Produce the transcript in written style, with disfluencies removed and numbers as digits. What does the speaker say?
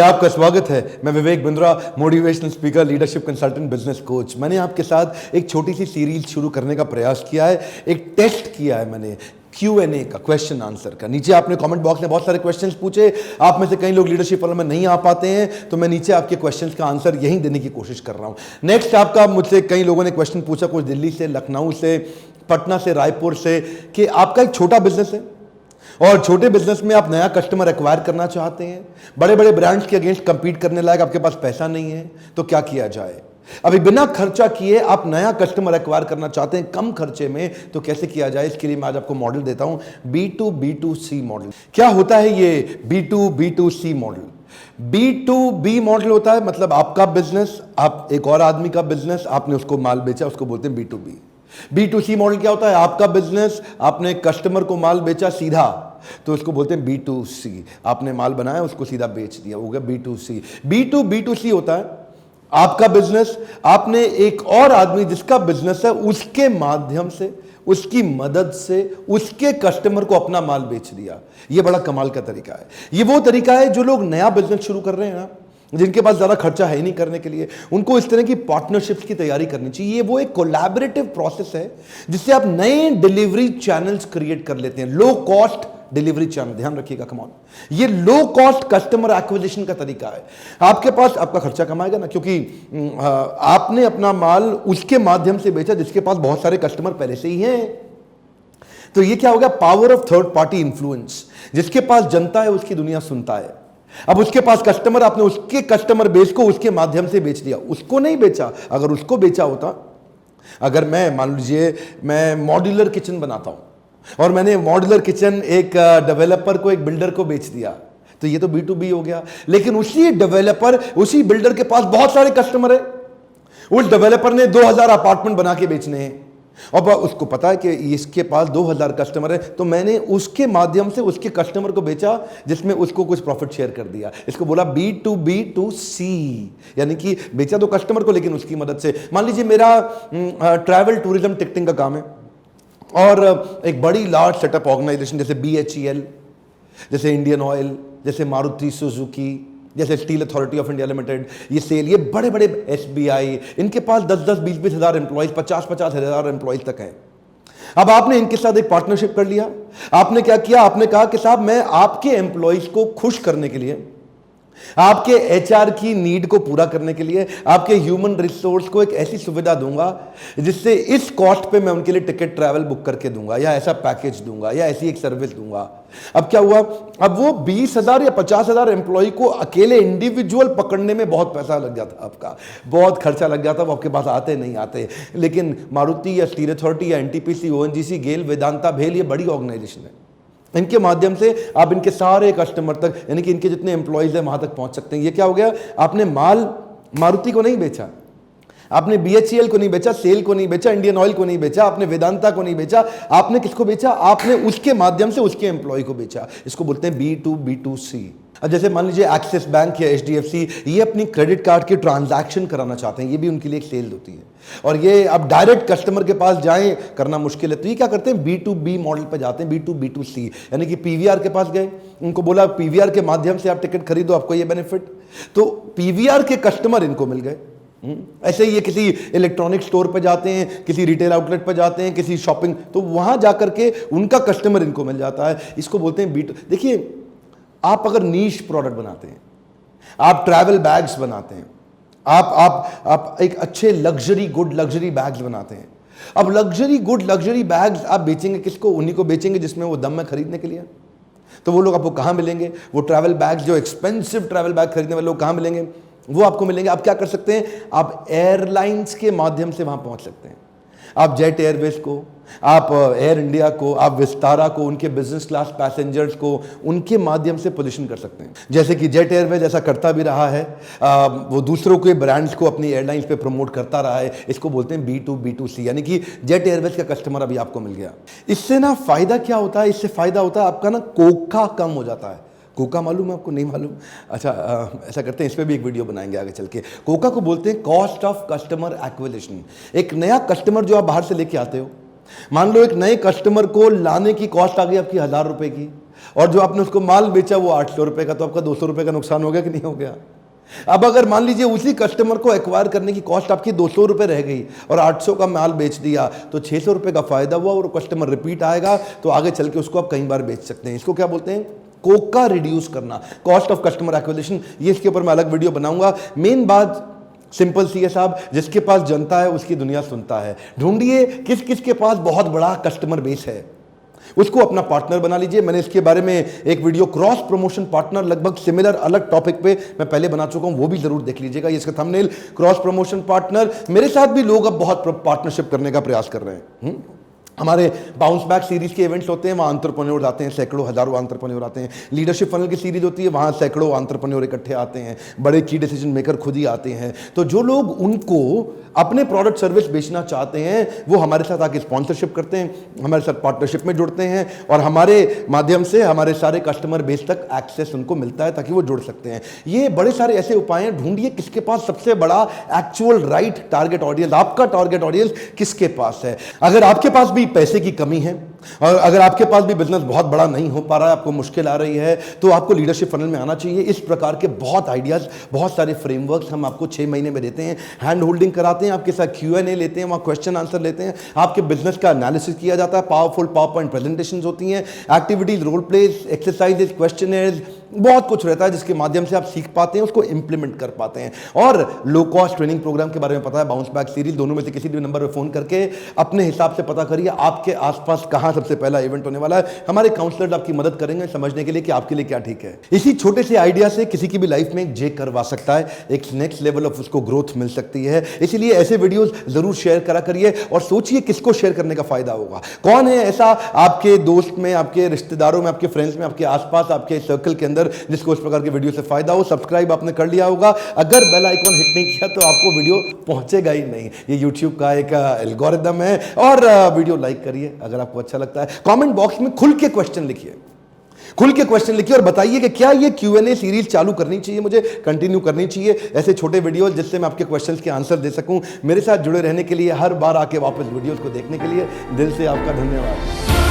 आपका स्वागत है। मैं Vivek Bindra, motivational speaker, leadership consultant, business coach. मैंने आपके साथ एक छोटी सी सीरीज शुरू करने का प्रयास किया है। एक टेस्ट किया है मैंने Q&A का, क्वेश्चन आंसर का। नीचे आपने कमेंट बॉक्स में बहुत सारे क्वेश्चंस पूछे। आप में से कई लोग लीडरशिप वालों में नहीं आ पाते हैं, तो मैं नीचे आपके क्वेश्चंस का आंसर यहीं देने की कोशिश कर रहा हूं। नेक्स्ट आपका मुझसे कई लोगों ने क्वेश्चन पूछा, कुछ दिल्ली से, लखनऊ से, पटना से, रायपुर से, कि आपका एक छोटा बिजनेस है और छोटे बिजनेस में आप नया कस्टमर एक्वायर करना चाहते हैं, बड़े बड़े ब्रांड्स के अगेंस्ट कंपीट करने लायक आपके पास पैसा नहीं है, तो क्या किया जाए। अभी बिना खर्चा किए आप नया कस्टमर एक्वायर करना चाहते हैं कम खर्चे में, तो कैसे किया जाए। इसके लिए मैं आज आपको मॉडल देता हूं, B2B2C मॉडल। क्या होता है ये B2B2C मॉडल? B2B मॉडल होता है मतलब आपका बिजनेस, आप एक और आदमी का बिजनेस, आपने उसको माल बेचा, उसको बोलते हैं B2B। B2C मॉडल क्या होता है? आपका बिजनेस, आपने कस्टमर को माल बेचा सीधा, तो उसको बोलते हैं B2C। आपने माल बनाया, उसको सीधा बेच दिया, हो गया B2C। B2B2C होता है आपका बिजनेस, आपने एक और आदमी जिसका बिजनेस है उसके माध्यम से, उसकी मदद से उसके कस्टमर को अपना माल बेच दिया। यह बड़ा कमाल का तरीका है। यह वो तरीका है जो लोग नया बिजनेस शुरू कर रहे हैं ना, जिनके पास ज्यादा खर्चा है ही नहीं करने के लिए, उनको इस तरह की पार्टनरशिप्स की तैयारी करनी चाहिए। ये वो एक कोलैबोरेटिव प्रोसेस है जिससे आप नए डिलीवरी चैनल्स क्रिएट कर लेते हैं। लो कॉस्ट डिलीवरी चैनल, ध्यान रखिएगा, कम ऑन, ये लो कॉस्ट कस्टमर एक्विजिशन का तरीका है। आपके पास आपका खर्चा कमाएगा ना, क्योंकि आपने अपना माल उसके माध्यम से बेचा जिसके पास बहुत सारे कस्टमर पहले से ही हैं। तो ये क्या हो गया? Power of third party influence. जिसके पास जनता है उसकी दुनिया सुनता है। अब उसके पास कस्टमर, आपने उसके कस्टमर बेस को उसके माध्यम से बेच दिया, उसको नहीं बेचा। अगर उसको बेचा होता, अगर मैं मान लीजिए मैं मॉड्यूलर किचन बनाता हूं और मैंने मॉड्यूलर किचन एक डेवलपर को, एक बिल्डर को बेच दिया, तो ये तो B2B हो गया। लेकिन उसी डेवलपर, उसी बिल्डर के पास बहुत सारे कस्टमर है। उस डेवलपर ने 2000 अपार्टमेंट बना के बेचने हैं और उसको पता है कि इसके पास 2000 कस्टमर है, तो मैंने उसके माध्यम से उसके कस्टमर को बेचा जिसमें उसको कुछ प्रॉफिट शेयर कर दिया। इसको बोला B2B2C, यानी कि बेचा तो कस्टमर को लेकिन उसकी मदद से। मान लीजिए मेरा ट्रैवल टूरिज्म टिकटिंग का काम है और एक बड़ी लार्ज सेटअप ऑर्गेनाइजेशन जैसे BHEL, जैसे इंडियन ऑयल, जैसे मारुति सुजुकी, जैसे steel authority of India limited, ये सेल, ये बड़े बड़े SBI, इनके पास 10-10, 20-20 हज़ार एम्प्लॉइज, 50-50 हज़ार एम्प्लॉइज तक हैं। अब आपने इनके साथ एक पार्टनरशिप कर लिया। आपने क्या किया? आपने कहा कि साहब मैं आपके एम्प्लॉइज को खुश करने के लिए, आपके HR की नीड को पूरा करने के लिए, आपके ह्यूमन रिसोर्स को एक ऐसी सुविधा दूंगा जिससे इस कॉस्ट पे मैं उनके लिए टिकट ट्रैवल बुक करके दूंगा, या ऐसा पैकेज दूंगा, या ऐसी एक सर्विस दूंगा। अब क्या हुआ? अब वो 20,000 या 50,000 एम्प्लॉय को अकेले इंडिविजुअल पकड़ने में बहुत पैसा लग जाता, आपका बहुत खर्चा लग जाता, वो आपके पास आते नहीं आते। लेकिन मारुति या स्टील अथॉरिटी या NTPC, ONGC, गेल, वेदांता, भेल, ये बड़ी ऑर्गेनाइजेशन है। इनके माध्यम से आप इनके सारे कस्टमर तक, यानी कि इनके जितने एम्प्लॉइज हैं वहां तक पहुंच सकते हैं। ये क्या हो गया? आपने माल मारुति को नहीं बेचा, आपने BHEL को नहीं बेचा, सेल को नहीं बेचा, इंडियन ऑयल को नहीं बेचा, आपने वेदांता को नहीं बेचा। आपने किसको बेचा? आपने उसके माध्यम से उसके एम्प्लॉय को बेचा। इसको बोलते हैं B2B2C। अब जैसे मान लीजिए एक्सिस बैंक या HDFC, ये अपनी क्रेडिट कार्ड के ट्रांजैक्शन कराना चाहते हैं, ये भी उनके लिए एक सेल होती है। और ये अब डायरेक्ट कस्टमर के पास जाएं करना मुश्किल है, तो ये क्या करते हैं? B2B मॉडल पे जाते हैं, B2B2C, यानी कि PVR के पास गए, उनको बोला PVR के माध्यम से आप टिकट खरीदो, आपको ये बेनिफिट। तो PVR के कस्टमर इनको मिल गए। ऐसे ही ये किसी इलेक्ट्रॉनिक स्टोर पे जाते हैं, किसी रिटेल आउटलेट पे जाते हैं, किसी शॉपिंग, तो वहां जाकर के उनका कस्टमर इनको मिल जाता है। इसको बोलते हैं B2। देखिए, आप अगर नीश प्रोडक्ट बनाते हैं, आप ट्रैवल बैग्स बनाते हैं, आप एक अच्छे लग्जरी गुड लग्जरी बैग्स बनाते हैं। अब लग्जरी गुड लग्जरी बैग्स आप बेचेंगे किसको? उन्हीं को बेचेंगे जिसमें वो दम में खरीदने के लिए। तो वो लोग आपको कहां मिलेंगे? वो ट्रैवल बैग्स, जो एक्सपेंसिव ट्रैवल बैग खरीदने वाले लोग कहां मिलेंगे? वो आपको मिलेंगे। आप क्या कर सकते हैं? आप एयरलाइंस के माध्यम से वहां पहुंच सकते हैं। आप जेट एयरवेज को, आप एयर इंडिया को, आप विस्तारा को, उनके बिजनेस क्लास पैसेंजर्स को उनके माध्यम से पोजीशन कर सकते हैं। जैसे कि जेट एयरवेज ऐसा करता भी रहा है, वो दूसरों के ब्रांड्स को अपनी एयरलाइंस पे प्रमोट करता रहा है। इसको बोलते हैं B2B2C, यानी कि जेट एयरवेज का कस्टमर अभी आपको मिल गया। इससे ना फायदा क्या होता है? इससे फायदा होता है आपका ना कोका कम हो जाता है। कोका मालूम है आपको? नहीं मालूम? अच्छा, ऐसा करते हैं, इस पर भी एक वीडियो बनाएंगे आगे चल के। कोका को बोलते हैं कॉस्ट ऑफ कस्टमर एक्विजिशन। एक नया कस्टमर जो आप बाहर से लेके आते हो, मान लो एक नए कस्टमर को लाने की कॉस्ट आ गई आपकी 1000 रुपए की, और जो आपने उसको माल बेचा वो 800 रुपए का, तो आपका 200 रुपए का नुकसान हो गया कि नहीं हो गया? अब अगर मान लीजिए उसी कस्टमर को एक्वायर करने की कॉस्ट आपकी 200 रुपए रह गई और 800 का माल बेच दिया, तो 600 रुपए का फायदा हुआ और कस्टमर रिपीट आएगा, तो आगे चल के उसको आप कई बार बेच सकते हैं। इसको क्या बोलते हैं? कोका रिड्यूस करना, कॉस्ट ऑफ कस्टमर एक्विजिशन। ये इसके ऊपर मैं अलग वीडियो बनाऊंगा। मेन बात सिंपल सी है साहब, जिसके पास जनता है उसकी दुनिया सुनता है। ढूंढिए किस किस के पास बहुत बड़ा कस्टमर बेस है, उसको अपना पार्टनर बना लीजिए। मैंने इसके बारे में एक वीडियो क्रॉस प्रमोशन पार्टनर लगभग सिमिलर अलग टॉपिक पे मैं पहले बना चुका हूं, वो भी जरूर देख लीजिएगा। ये इसका थंबनेल क्रॉस प्रमोशन पार्टनर। मेरे साथ भी लोग अब बहुत पार्टनरशिप करने का प्रयास कर रहे हैं। हमारे बाउंस बैक सीरीज के इवेंट्स होते हैं, वहाँ एंटरप्रेन्योर आते हैं, सैकड़ों हजारों एंटरप्रेन्योर आते हैं। लीडरशिप फनल की सीरीज होती है, वहाँ सैकड़ों एंटरप्रेन्योर इकट्ठे आते हैं, बड़े की डिसीजन मेकर खुद ही आते हैं। तो जो लोग उनको अपने प्रोडक्ट सर्विस बेचना चाहते हैं वो हमारे साथ आके स्पॉन्सरशिप करते हैं, हमारे साथ पार्टनरशिप में जुड़ते हैं और हमारे माध्यम से हमारे सारे कस्टमर बेस तक एक्सेस उनको मिलता है ताकि वो जुड़ सकते हैं। ये बड़े सारे ऐसे उपाय हैं। ढूंढिए किसके पास सबसे बड़ा एक्चुअल राइट टारगेट ऑडियंस, आपका टारगेट ऑडियंस किसके पास है। अगर आपके पास भी पैसे की कमी है और अगर आपके पास भी बिजनेस बहुत बड़ा नहीं हो पा रहा है, आपको मुश्किल आ रही है, तो आपको लीडरशिप फनल में आना चाहिए। इस प्रकार के बहुत आइडियाज, बहुत सारे फ्रेमवर्क्स हम आपको 6 महीने में देते हैं। हैंड होल्डिंग कराते हैं, आपके साथ Q&A लेते हैं, वहाँ क्वेश्चन आंसर लेते हैं, आपके बिजनेस का एनालिसिस किया जाता है, पावरफुल पावर पॉइंट प्रेजेंटेशंस होती हैं, activities, role plays, exercises, questionnaires, बहुत कुछ रहता है जिसके माध्यम से आप सीख पाते हैं, उसको इंप्लीमेंट कर पाते हैं। और लो कॉस्ट ट्रेनिंग प्रोग्राम के बारे में पता है, बाउंस बैक सीरीज, दोनों में से किसी भी नंबर पर फोन करके अपने हिसाब से पता करिए आपके आसपास कहां सबसे पहला इवेंट होने वाला है। हमारे काउंसलर्स आपकी मदद करेंगे समझने के लिए कि आपके लिए क्या ठीक है। इसी छोटे से आइडिया से किसी की भी लाइफ में एक जे करवा सकता है, एक नेक्स्ट लेवल ऑफ उसको ग्रोथ मिल सकती है। इसीलिए ऐसे वीडियोस जरूर शेयर करा करिए और सोचिए किसको शेयर करने का फायदा होगा। कौन है ऐसा आपके दोस्त में, आपके रिश्तेदारों में, आपके फ्रेंड्स में, आपके आसपास, आपके सर्कल के अंदर जिसको इस प्रकार के वीडियो से फायदा हो। सब्सक्राइब आपने कर लिया होगा, अगर बेल आइकॉन हिट नहीं किया तो आपको वीडियो पहुंचेगा ही नहीं। ये YouTube का एक एल्गोरिदम है। और वीडियो लाइक करिए अगर आपको अच्छा लगता है। कमेंट बॉक्स में खुल के क्वेश्चन लिखिए, खुल के क्वेश्चन लिखिए और बताइए कि क्या ये Q&A सीरीज चालू करनी चाहिए, मुझे कंटिन्यू करनी चाहिए, ऐसे छोटे वीडियोस जिससे मैं आपके क्वेश्चंस के आंसर दे सकूं। मेरे साथ जुड़े रहने के लिए, हर बार आके वापस वीडियोस को देखने के लिए दिल से आपका धन्यवाद।